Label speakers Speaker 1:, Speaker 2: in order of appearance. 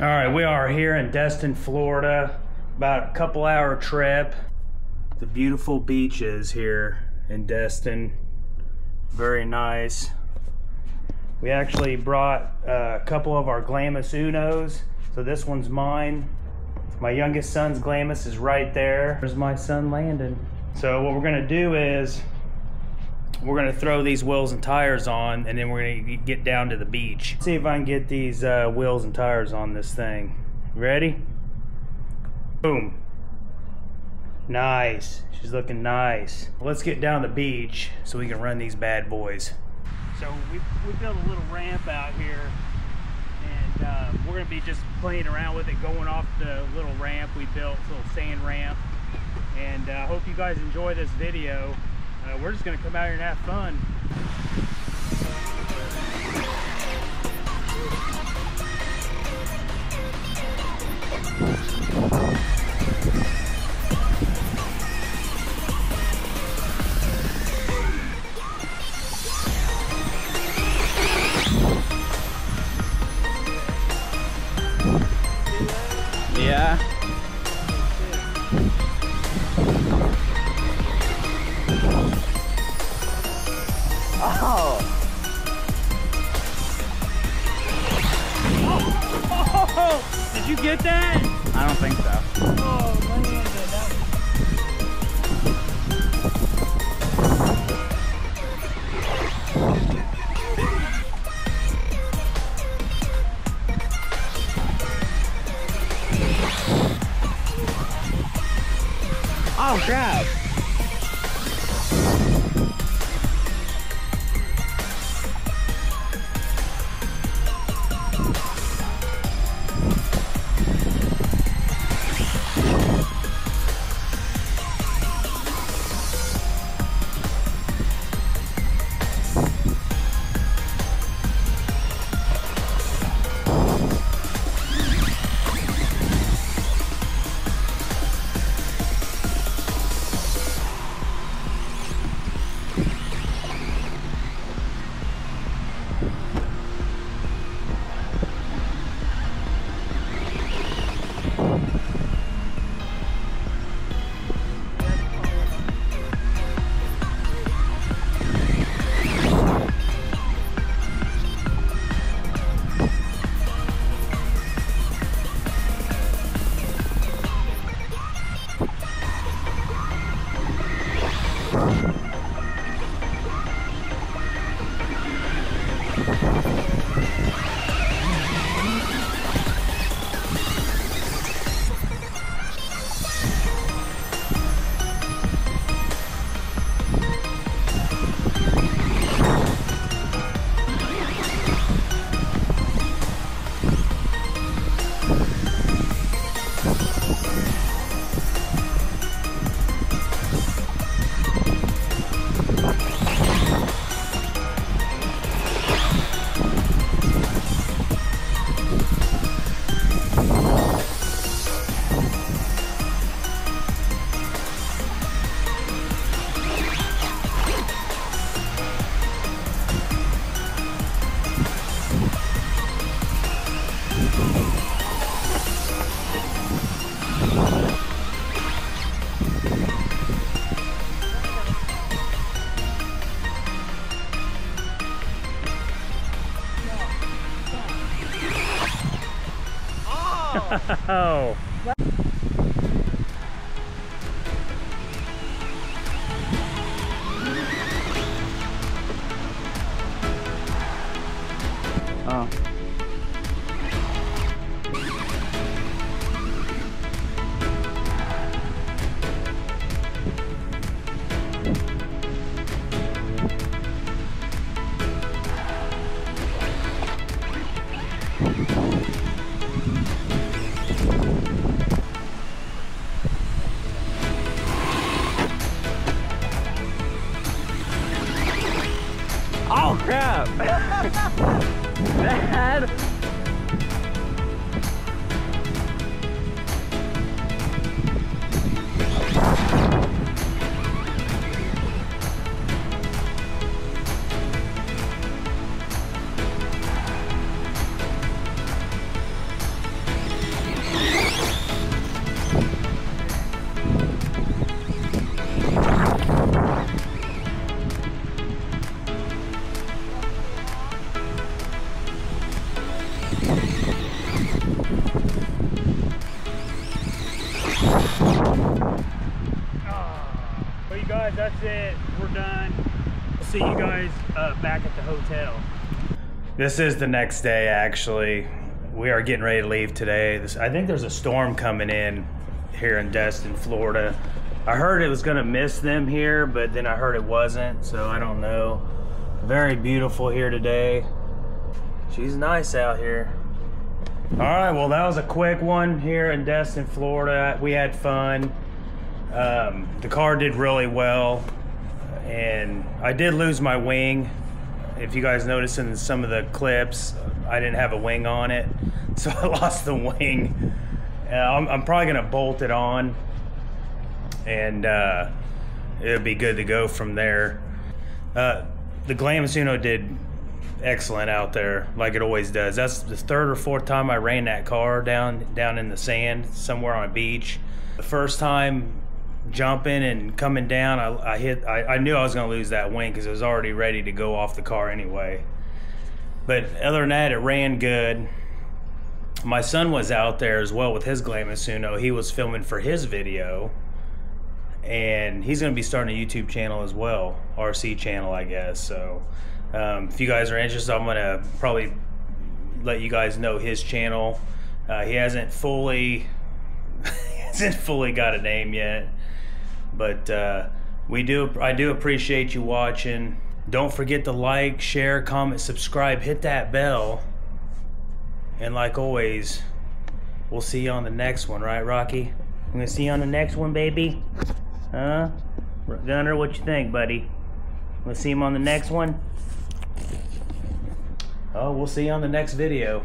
Speaker 1: All right, we are here in Destin, Florida. About a couple-hour trip. The beautiful beaches here in Destin. Very nice. We actually brought a couple of our Glamis Unos. So this one's mine. My youngest son's Glamis is right there. There's my son Landon. So what we're gonna do is we're gonna throw these wheels and tires on, and then we're gonna get down to the beach. See if I can get these wheels and tires on this thing. Ready? Boom. Nice. She's looking nice. Let's get down the beach so we can run these bad boys. So we built a little ramp out here, and we're gonna be just playing around with it, going off the little ramp we built, little sand ramp. And I hope you guys enjoy this video. We're just gonna come out here and have fun.
Speaker 2: Yeah. Oh.
Speaker 1: Oh, did you get that?
Speaker 2: I don't think so.
Speaker 1: Oh, my hand did that.
Speaker 2: Oh crap.
Speaker 1: Oh.
Speaker 2: Oh.
Speaker 1: guys, that's it. We're done. See you guys back at the hotel. This is the next day, actually. We are getting ready to leave today. I think there's a storm coming in here in Destin, Florida. I heard it was gonna miss them here, but then I heard it wasn't, so I don't know. Very beautiful here today. She's nice out here. All right, well, that was a quick one here in Destin, Florida. We had fun. The car did really well, and I did lose my wing. If you guys noticed in some of the clips, I didn't have a wing on it, so I lost the wing. I'm probably gonna bolt it on, and it'll be good to go from there. The Glamasuno did excellent out there, like it always does. That's the third or fourth time I ran that car down in the sand somewhere on a beach. The first time jumping and coming down, I knew I was gonna lose that wing because it was already ready to go off the car anyway. But other than that, it ran good. My son was out there as well with his Glamasuno. He was filming for his video, and he's gonna be starting a YouTube channel as well, RC channel, I guess. So if you guys are interested, I'm gonna probably let you guys know his channel. He hasn't fully got a name yet, but I do appreciate you watching. Don't forget to like, share, comment, subscribe, hit that bell, and like always, we'll see you on the next one, right, Rocky? I'm gonna see you on the next one, baby. Huh? Gunner, what you think, buddy? We'll see him on the next one. Oh, we'll see you on the next video.